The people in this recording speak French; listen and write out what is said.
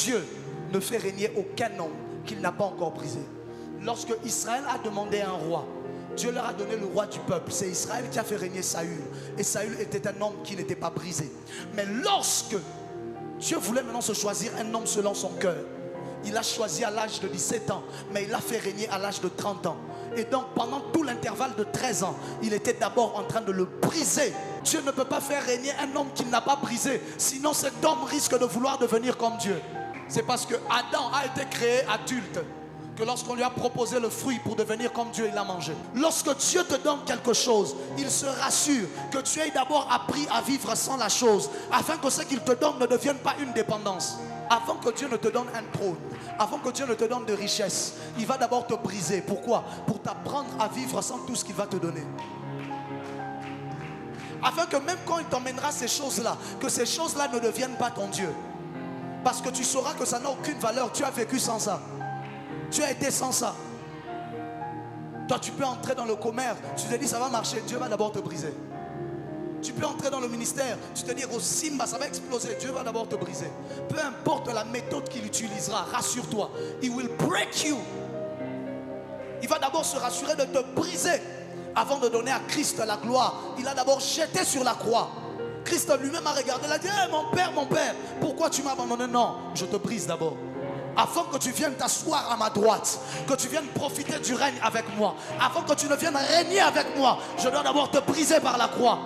Dieu ne fait régner aucun homme qu'il n'a pas encore brisé. Lorsque Israël a demandé un roi, Dieu leur a donné le roi du peuple. C'est Israël qui a fait régner Saül. Et Saül était un homme qui n'était pas brisé. Mais lorsque Dieu voulait maintenant se choisir un homme selon son cœur, il a choisi à l'âge de 17 ans, mais il a fait régner à l'âge de 30 ans. Et donc pendant tout l'intervalle de 13 ans, il était d'abord en train de le briser. Dieu ne peut pas faire régner un homme qu'il n'a pas brisé. Sinon cet homme risque de vouloir devenir comme Dieu. C'est parce que Adam a été créé adulte que lorsqu'on lui a proposé le fruit pour devenir comme Dieu, il l'a mangé. Lorsque Dieu te donne quelque chose, il se rassure que tu aies d'abord appris à vivre sans la chose, afin que ce qu'il te donne ne devienne pas une dépendance. Avant que Dieu ne te donne un trône, avant que Dieu ne te donne de richesse, il va d'abord te briser. Pourquoi? Pour t'apprendre à vivre sans tout ce qu'il va te donner. Afin que même quand il t'emmènera ces choses-là, que ces choses-là ne deviennent pas ton Dieu. Parce que tu sauras que ça n'a aucune valeur. Tu as vécu sans ça. Tu as été sans ça. Toi, tu peux entrer dans le commerce. Tu te dis, ça va marcher. Dieu va d'abord te briser. Tu peux entrer dans le ministère. Tu te dis, au Simba, ça va exploser. Dieu va d'abord te briser. Peu importe la méthode qu'il utilisera, rassure-toi. He will break you. Il va d'abord se rassurer de te briser. Avant de donner à Christ la gloire, il a d'abord jeté sur la croix. Christ lui-même a regardé, il a dit, hey, mon père, pourquoi tu m'as abandonné? Non, je te brise d'abord. Avant que tu viennes t'asseoir à ma droite, que tu viennes profiter du règne avec moi, avant que tu ne viennes régner avec moi, je dois d'abord te briser par la croix.